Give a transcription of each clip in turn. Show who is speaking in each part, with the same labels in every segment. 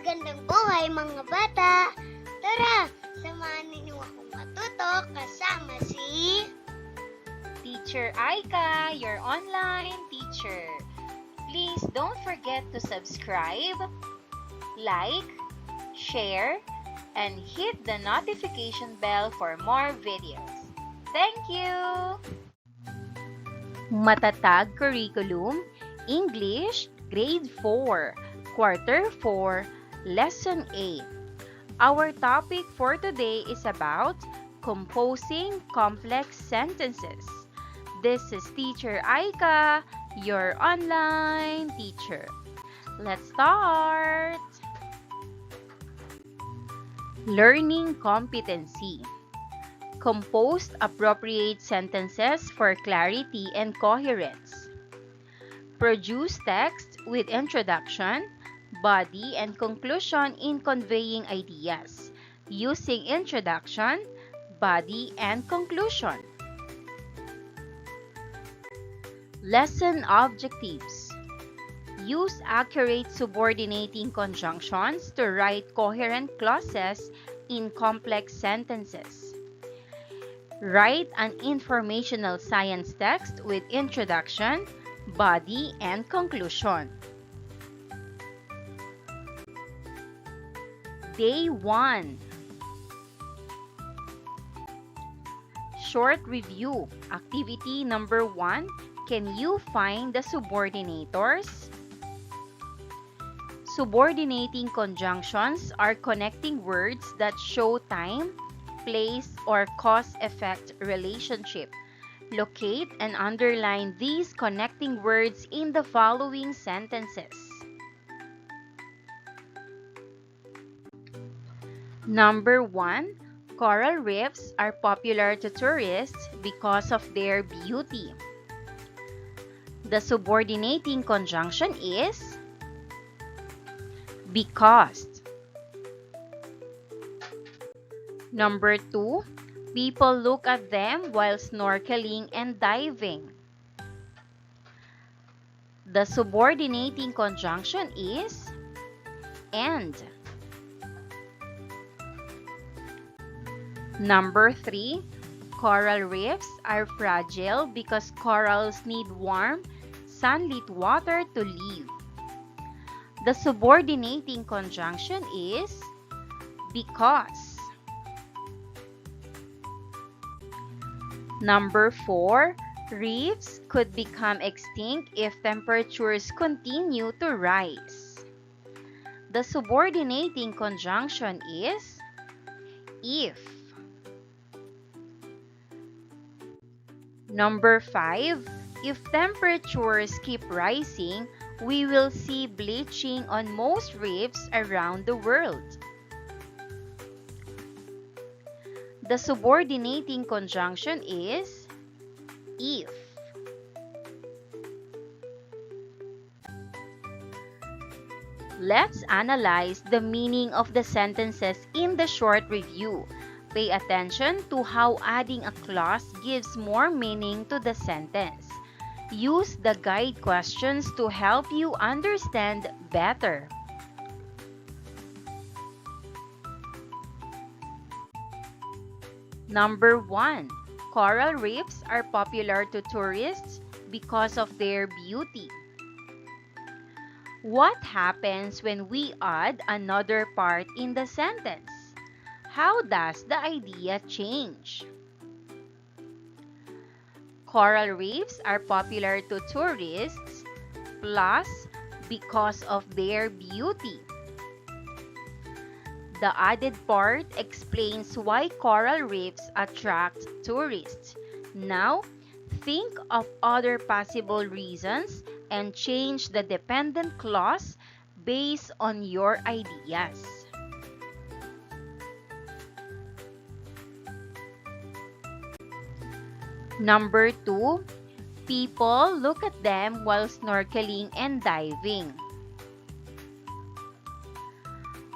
Speaker 1: Magandang buhay mga bata! Tara, samahan ninyo akong matuto kasama si
Speaker 2: Teacher Aika, your online teacher. Please don't forget to subscribe, like, share, and hit the notification bell for more videos. Thank you! Matatag Curriculum, English, Grade 4, Quarter 4, Lesson 8. Our topic for today is about composing complex sentences. This is Teacher Aika, your online teacher. Let's start! Learning competency. Compose appropriate sentences for clarity and coherence. Produce text with introduction, body, and conclusion in conveying ideas, using introduction, body, and conclusion. Lesson objectives. Use accurate subordinating conjunctions to write coherent clauses in complex sentences. Write an informational science text with introduction, body, and conclusion. Day 1. Short review. Activity number 1. Can you find the subordinators? Subordinating conjunctions are connecting words that show time, place, or cause-effect relationship. Locate and underline these connecting words in the following sentences. Number 1. Coral reefs are popular to tourists because of their beauty. The subordinating conjunction is because. Number 2. People look at them while snorkeling and diving. The subordinating conjunction is and. Number 3. Coral reefs are fragile because corals need warm, sunlit water to live. The subordinating conjunction is because. Number 4. Reefs could become extinct if temperatures continue to rise. The subordinating conjunction is if. Number 5. If temperatures keep rising, we will see bleaching on most reefs around the world. The subordinating conjunction is if. Let's analyze the meaning of the sentences in the short review. Pay attention to how adding a clause gives more meaning to the sentence. Use the guide questions to help you understand better. Number 1. Coral reefs are popular to tourists because of their beauty. What happens when we add another part in the sentence? How does the idea change? Coral reefs are popular to tourists plus because of their beauty. The added part explains why coral reefs attract tourists. Now, think of other possible reasons and change the dependent clause based on your ideas. Number 2. People look at them while snorkeling and diving.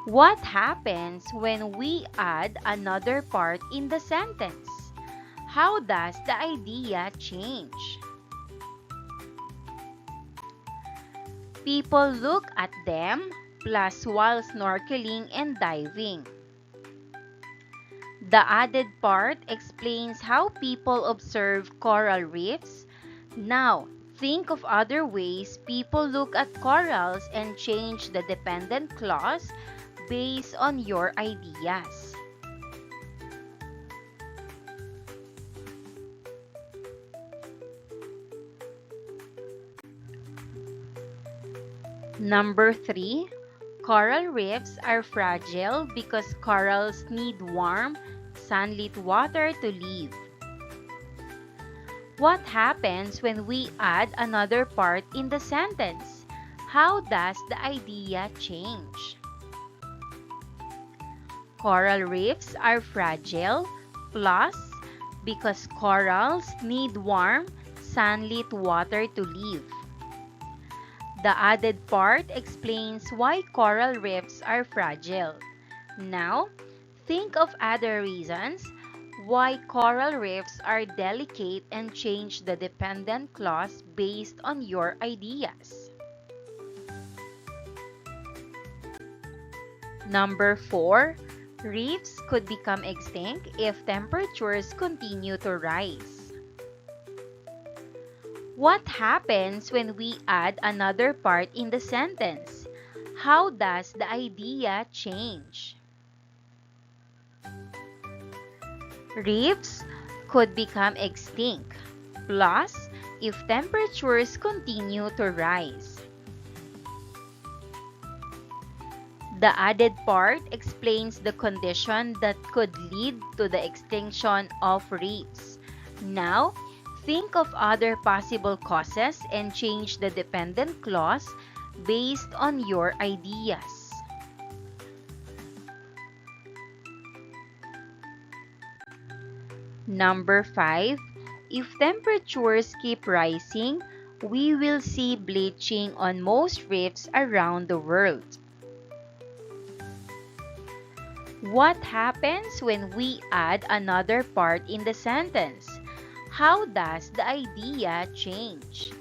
Speaker 2: What happens when we add another part in the sentence? How does the idea change? People look at them plus while snorkeling and diving. The added part explains how people observe coral reefs. Now, think of other ways people look at corals and change the dependent clause based on your ideas. Number 3, coral reefs are fragile because corals need warm, sunlit water to live. What happens when we add another part in the sentence? How does the idea change? Coral reefs are fragile, plus because corals need warm, sunlit water to live. The added part explains why coral reefs are fragile. Now, think of other reasons why coral reefs are delicate and change the dependent clause based on your ideas. Number 4, reefs could become extinct if temperatures continue to rise. What happens when we add another part in the sentence? How does the idea change? Reefs could become extinct, plus if temperatures continue to rise. The added part explains the condition that could lead to the extinction of reefs. Now, think of other possible causes and change the dependent clause based on your ideas. Number 5, if temperatures keep rising, we will see bleaching on most reefs around the world. What happens when we add another part in the sentence? How does the idea change?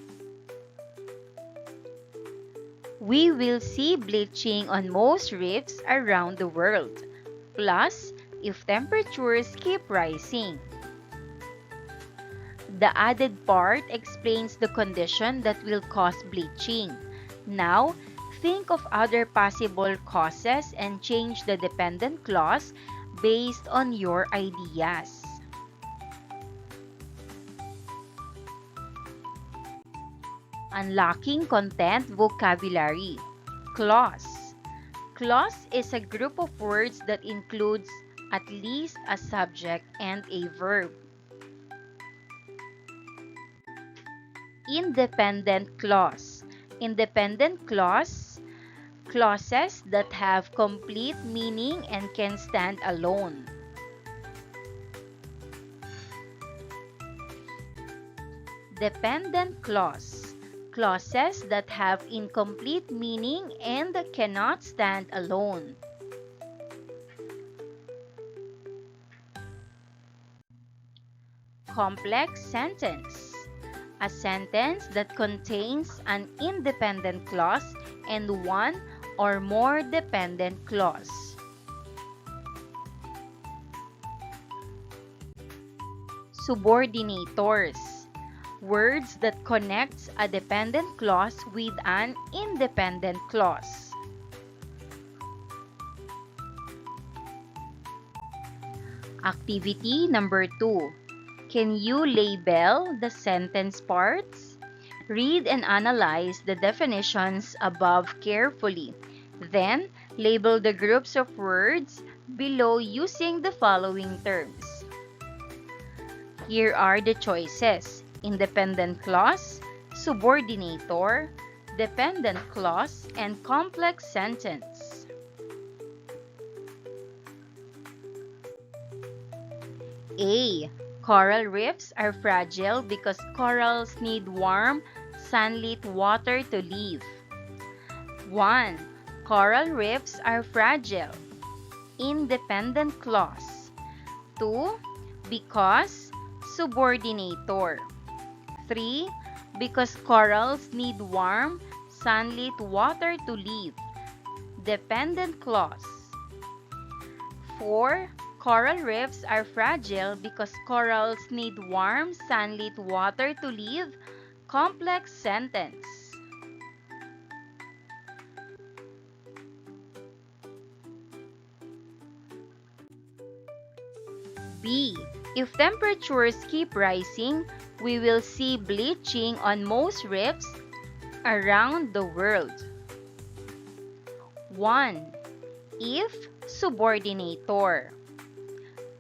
Speaker 2: We will see bleaching on most reefs around the world, plus if temperatures keep rising. The added part explains the condition that will cause bleaching. Now, think of other possible causes and change the dependent clause based on your ideas. Unlocking content vocabulary. Clause. Clause is a group of words that includes at least a subject and a verb. Independent clause. Independent clause, clauses that have complete meaning and can stand alone. Dependent clause, clauses that have incomplete meaning and cannot stand alone. Complex sentence. A sentence that contains an independent clause and one or more dependent clause. Subordinators. Words that connects a dependent clause with an independent clause. Activity number 2. Can you label the sentence parts? Read and analyze the definitions above carefully. Then, label the groups of words below using the following terms. Here are the choices: independent clause, subordinator, dependent clause, and complex sentence. A. Coral reefs are fragile because corals need warm, sunlit water to live. 1. Coral reefs are fragile. Independent clause. 2. Because, subordinator. 3. Because corals need warm, sunlit water to live. Dependent clause. 4. Coral reefs are fragile because corals need warm, sunlit water to live. Complex sentence. B. If temperatures keep rising, we will see bleaching on most reefs around the world. 1. If subordinator.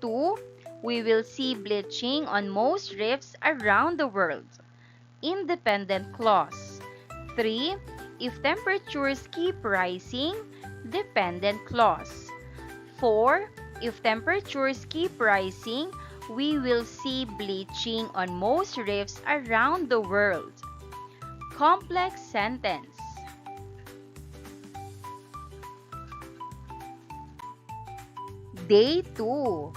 Speaker 2: 2. We will see bleaching on most reefs around the world. Independent clause. 3. If temperatures keep rising, dependent clause. 4. If temperatures keep rising, we will see bleaching on most reefs around the world. Complex sentence. Day 2.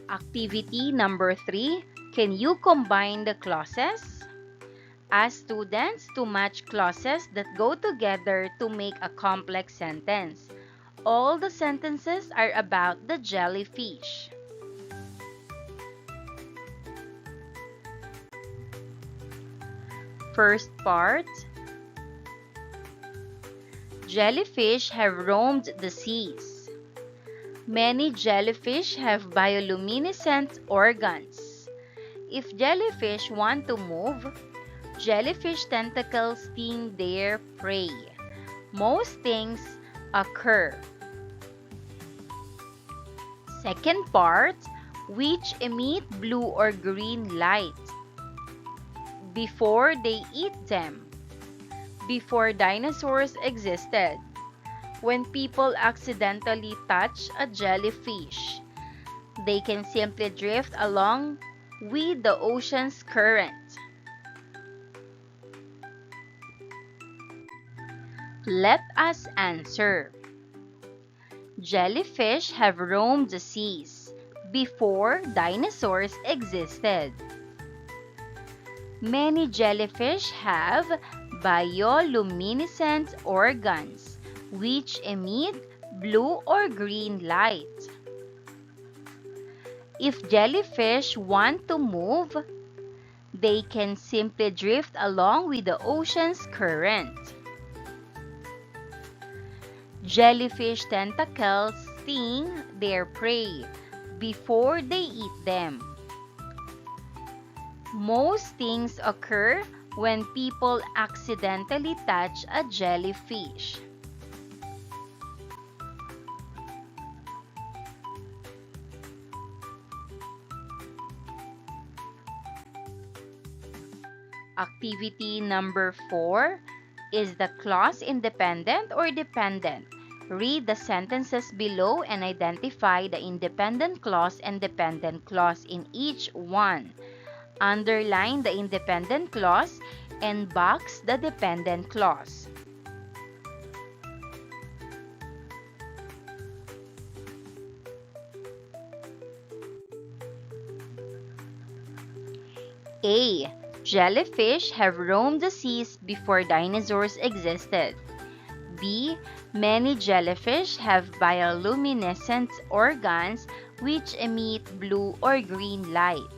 Speaker 2: Activity number 3. Can you combine the clauses? Ask students to match clauses that go together to make a complex sentence. All the sentences are about the jellyfish. First part. Jellyfish have roamed the seas. Many jellyfish have bioluminescent organs. If jellyfish want to move, jellyfish tentacles sting their prey. Most stings occur. Second part, which emit blue or green light before they eat them. Before dinosaurs existed, when people accidentally touch a jellyfish, they can simply drift along with the ocean's current. Let us answer. Jellyfish have roamed the seas before dinosaurs existed. Many jellyfish have bioluminescent organs which emit blue or green light. If jellyfish want to move, they can simply drift along with the ocean's current. Jellyfish tentacles sting their prey before they eat them. Most stings occur when people accidentally touch a jellyfish. Activity number 4. Is the clause independent or dependent? Read the sentences below and identify the independent clause and dependent clause in each one. Underline the independent clause and box the dependent clause. A. Jellyfish have roamed the seas before dinosaurs existed. B. Many jellyfish have bioluminescent organs which emit blue or green light.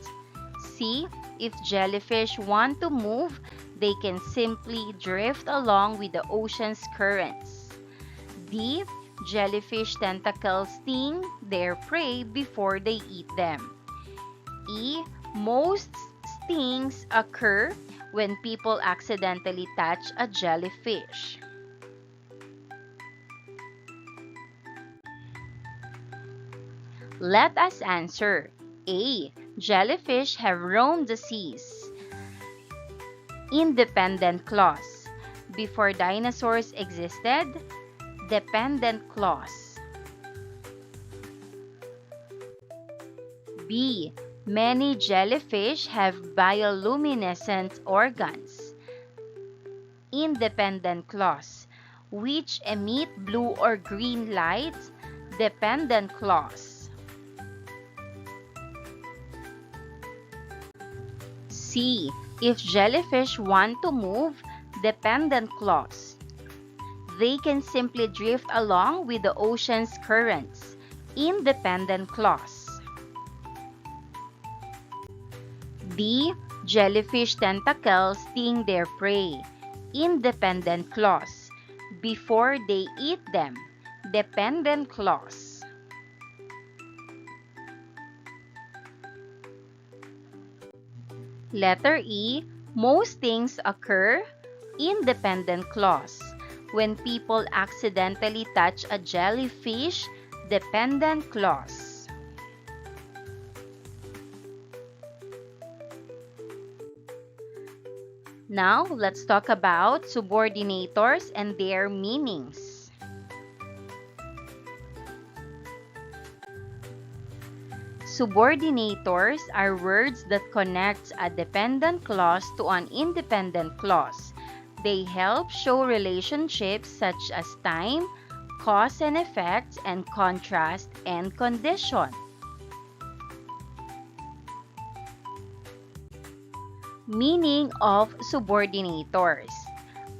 Speaker 2: C. If jellyfish want to move, they can simply drift along with the ocean's currents. D. Jellyfish tentacles sting their prey before they eat them. E. Most stings occur when people accidentally touch a jellyfish. Let us answer. A. Jellyfish have roamed the seas. Independent clause. Before dinosaurs existed, dependent clause. B. Many jellyfish have bioluminescent organs. Independent clause, which emit blue or green light. Dependent clause. C. If jellyfish want to move, Dependent clause. They can simply drift along with the ocean's currents. Independent clause. D. Jellyfish tentacles sting their prey. Independent clause. Before they eat them. Dependent clause. Letter E. Most things occur. Independent clause. When people accidentally touch a jellyfish. Dependent clause. Now, let's talk about subordinators and their meanings. Subordinators are words that connect a dependent clause to an independent clause. They help show relationships such as time, cause and effect, and contrast and condition. Meaning of subordinators.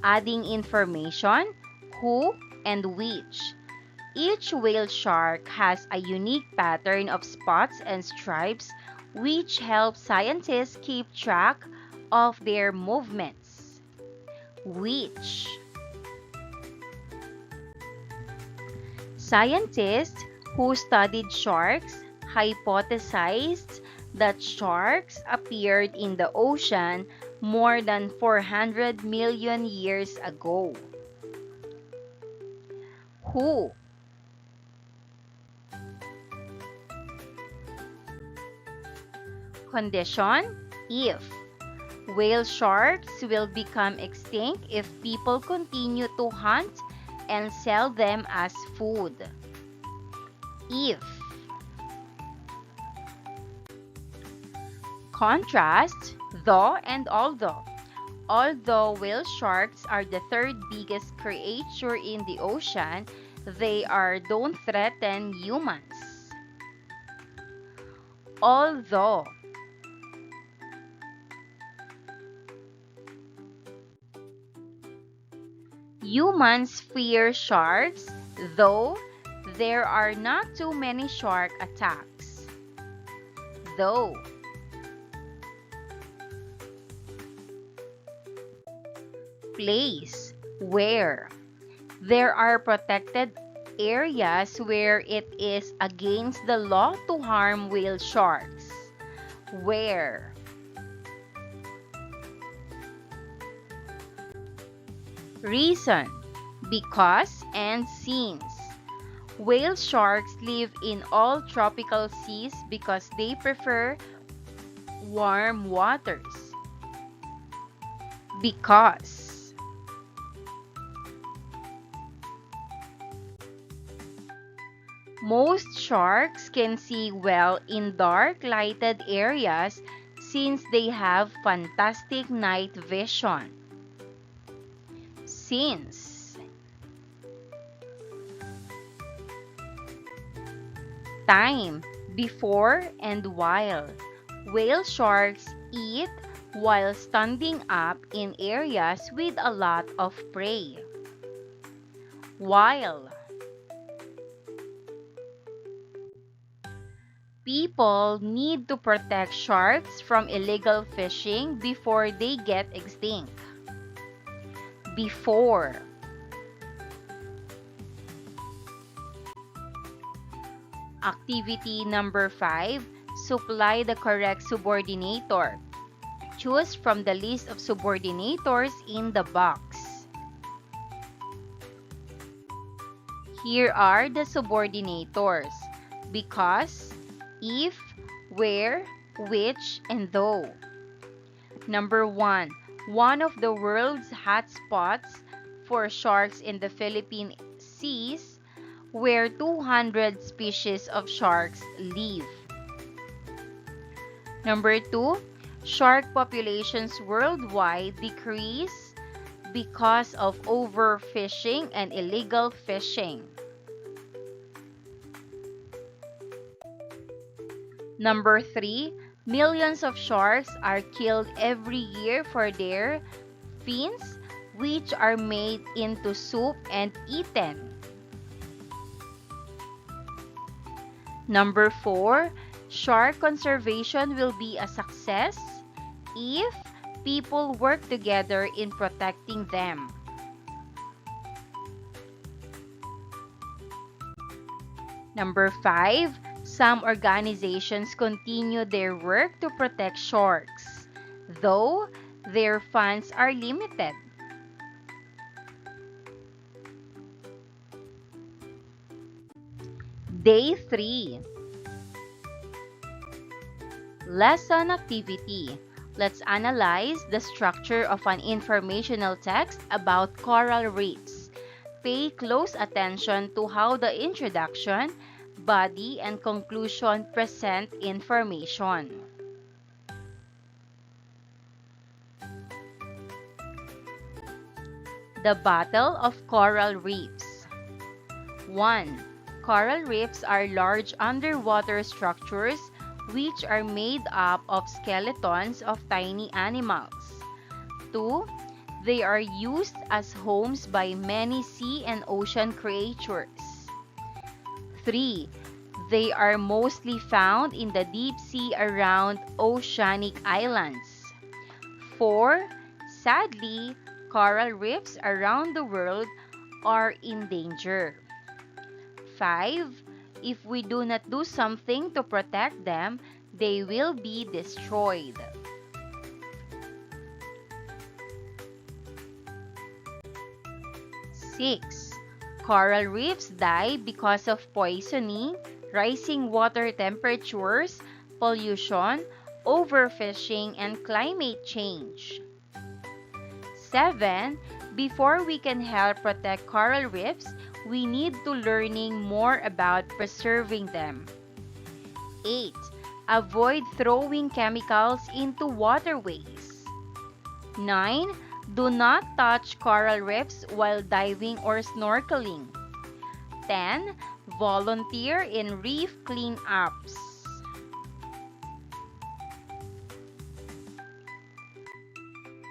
Speaker 2: Adding information, who and which. Each whale shark has a unique pattern of spots and stripes which help scientists keep track of their movements. Which. Scientists who studied sharks hypothesized that sharks appeared in the ocean more than 400 million years ago. Who. Condition, if. Whale sharks will become extinct if people continue to hunt and sell them as food. If. Contrast, though and although. Although whale sharks are the third biggest creature in the ocean, they don't threaten humans. Although. Humans fear sharks, though there are not too many shark attacks. Though. Place, where. There are protected areas where it is against the law to harm whale sharks. Where. Reason, because and since. Whale sharks live in all tropical seas because they prefer warm waters. Because. Most sharks can see well in dark lighted areas since they have fantastic night vision. Since. Time, before and while. Whale sharks eat while standing up in areas with a lot of prey. While. People need to protect sharks from illegal fishing before they get extinct. Before. Activity number 5. Supply the correct subordinator. Choose from the list of subordinators in the box. Here are the subordinators. Because, if, where, which, and though. Number 1. One of the world's hotspots for sharks in the Philippine seas, where 200 species of sharks live. Number 2. Shark populations worldwide decrease because of overfishing and illegal fishing. Number 3. Millions of sharks are killed every year for their fins, which are made into soup and eaten. Number 4, shark conservation will be a success if people work together in protecting them. Number 5, some organizations continue their work to protect sharks, though their funds are limited. Day 3. Lesson activity. Let's analyze the structure of an informational text about coral reefs. Pay close attention to how the introduction, body, and conclusion present information. The Battle of Coral Reefs. 1. Coral reefs are large underwater structures which are made up of skeletons of tiny animals. 2. They are used as homes by many sea and ocean creatures. 3. They are mostly found in the deep sea around oceanic islands. 4. Sadly, coral reefs around the world are in danger. 5. If we do not do something to protect them, they will be destroyed. Six, coral reefs die because of poisoning, rising water temperatures, pollution, overfishing, and climate change. 7. Before we can help protect coral reefs, we need to learning more about preserving them. 8. Avoid throwing chemicals into waterways. 9. Do not touch coral reefs while diving or snorkeling. 10. Volunteer in reef cleanups.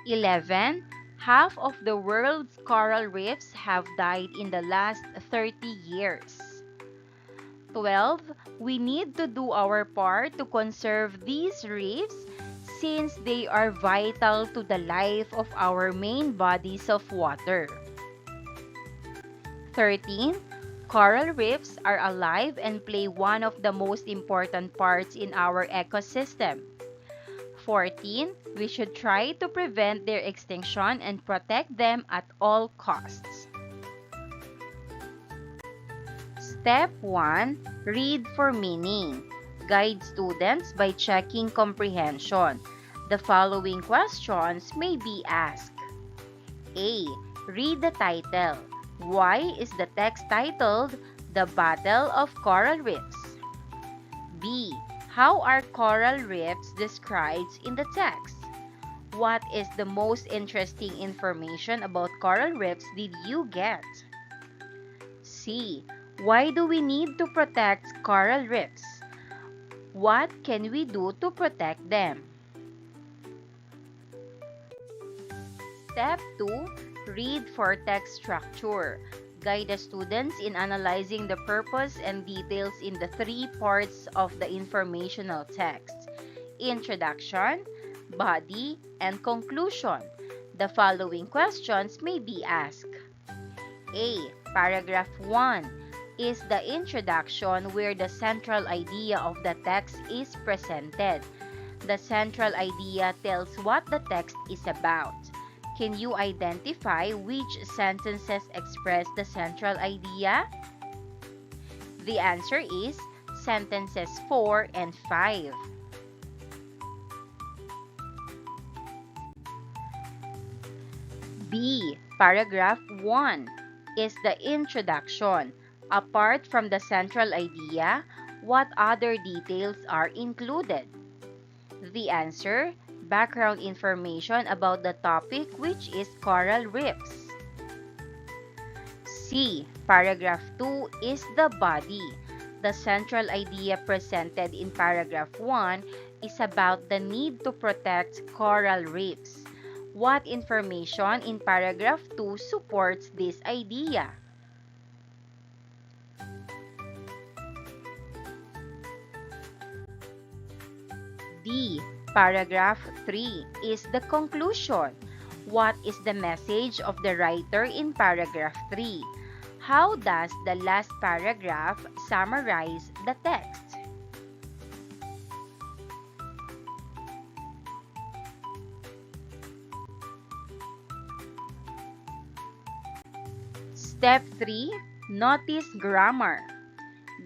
Speaker 2: 11. Half of the world's coral reefs have died in the last 30 years. 12. We need to do our part to conserve these reefs since they are vital to the life of our main bodies of water. 13. Coral reefs are alive and play one of the most important parts in our ecosystem. 14. We should try to prevent their extinction and protect them at all costs. Step 1. Read for meaning. Guide students by checking comprehension. The following questions may be asked. A. Read the title. Why is the text titled The Battle of Coral Reefs? B. How are coral reefs described in the text? What is the most interesting information about coral reefs did you get? C. Why do we need to protect coral reefs? What can we do to protect them? Step 2. Read for text structure. Guide the students in analyzing the purpose and details in the 3 parts of the informational text: introduction, body, and conclusion. The following questions may be asked. A. Paragraph 1 is the introduction where the central idea of the text is presented. The central idea tells what the text is about. Can you identify which sentences express the central idea? The answer is sentences 4 and 5. B. Paragraph 1 is the introduction. Apart from the central idea, what other details are included? The answer: background information about the topic, which is coral reefs. C. Paragraph 2 is the body. The central idea presented in paragraph 1 is about the need to protect coral reefs. What information in paragraph 2 supports this idea? D. Paragraph 3 is the conclusion. What is the message of the writer in paragraph 3? How does the last paragraph summarize the text? Step 3. Notice grammar.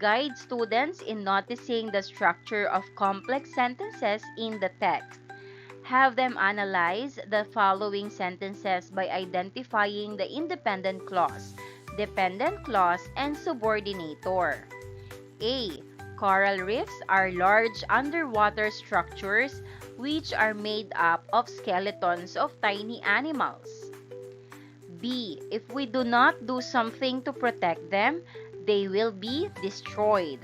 Speaker 2: Guide students in noticing the structure of complex sentences in the text. Have them analyze the following sentences by identifying the independent clause, dependent clause, and subordinator. A. Coral reefs are large underwater structures which are made up of skeletons of tiny animals. B. If we do not do something to protect them, they will be destroyed.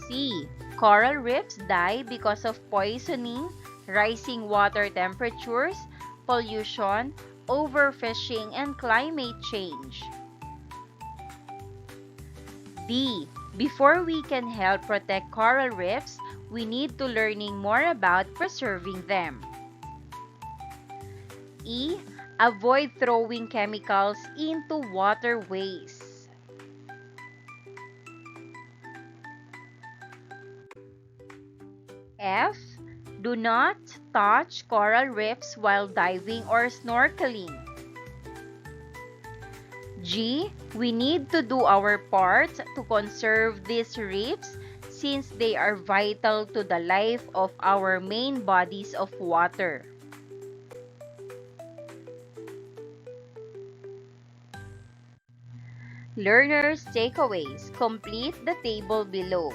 Speaker 2: C. Coral reefs die because of poisoning, rising water temperatures, pollution, overfishing, and climate change. D. Before we can help protect coral reefs, we need to learning more about preserving them. E. Avoid throwing chemicals into waterways. F. Do not touch coral reefs while diving or snorkeling. G. We need to do our part to conserve these reefs since they are vital to the life of our main bodies of water. Learners' takeaways. Complete the table below.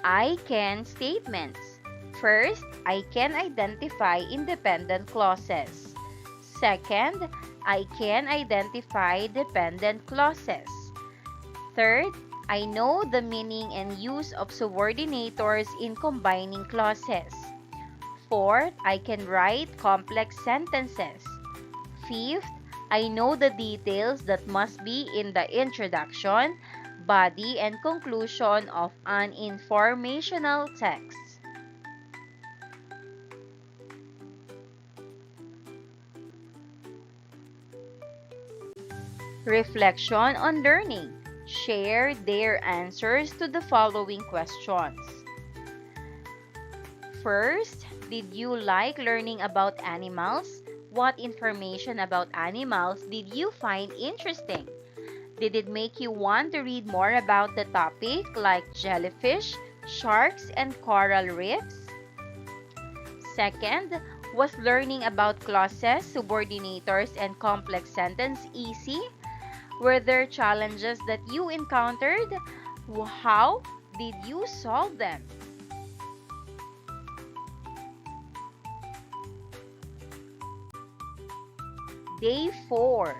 Speaker 2: I can statements. First, I can identify independent clauses. Second, I can identify dependent clauses. Third, I know the meaning and use of subordinators in combining clauses. Fourth, I can write complex sentences. Fifth, I know the details that must be in the introduction, body, and conclusion of an informational text. Reflection on learning. Share their answers to the following questions. First, did you like learning about animals? What information about animals did you find interesting? Did it make you want to read more about the topic like jellyfish, sharks, and coral reefs? Second, was learning about clauses, subordinators, and complex sentence easy? Were there challenges that you encountered? How did you solve them? Day 4.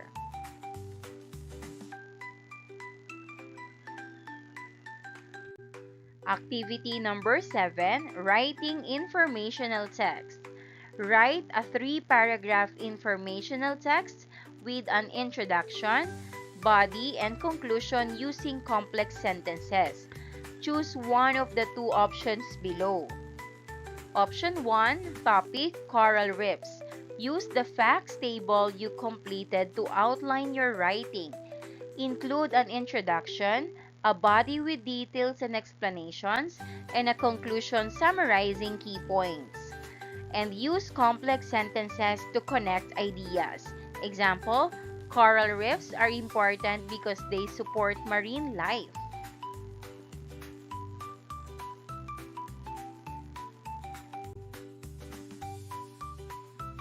Speaker 2: Activity number 7, writing informational text. Write a 3-paragraph informational text with an introduction, body, and conclusion using complex sentences. Choose one of the 2 options below. Option 1, topic, coral reefs. Use the facts table you completed to outline your writing. Include an introduction, a body with details and explanations, and a conclusion summarizing key points. And use complex sentences to connect ideas. Example, coral reefs are important because they support marine life.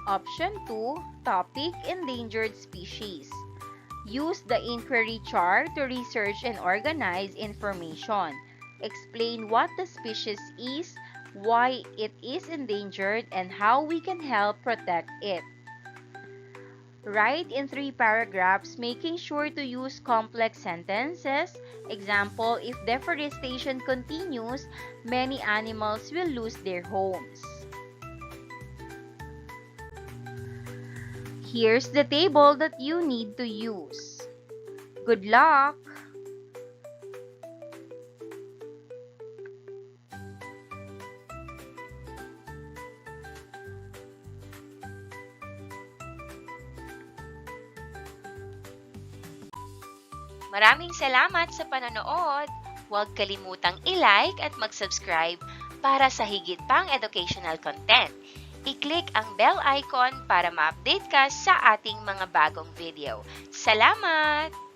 Speaker 2: Option 2, topic, endangered species. Use the inquiry chart to research and organize information. Explain what the species is, why it is endangered, and how we can help protect it. Write in 3 paragraphs, making sure to use complex sentences. Example, if deforestation continues, many animals will lose their homes. Here's the table that you need to use. Good luck!
Speaker 3: Maraming salamat sa panonood. Huwag kalimutang i-like at mag-subscribe para sa higit pang educational content. I-click ang bell icon para ma-update ka sa ating mga bagong video. Salamat!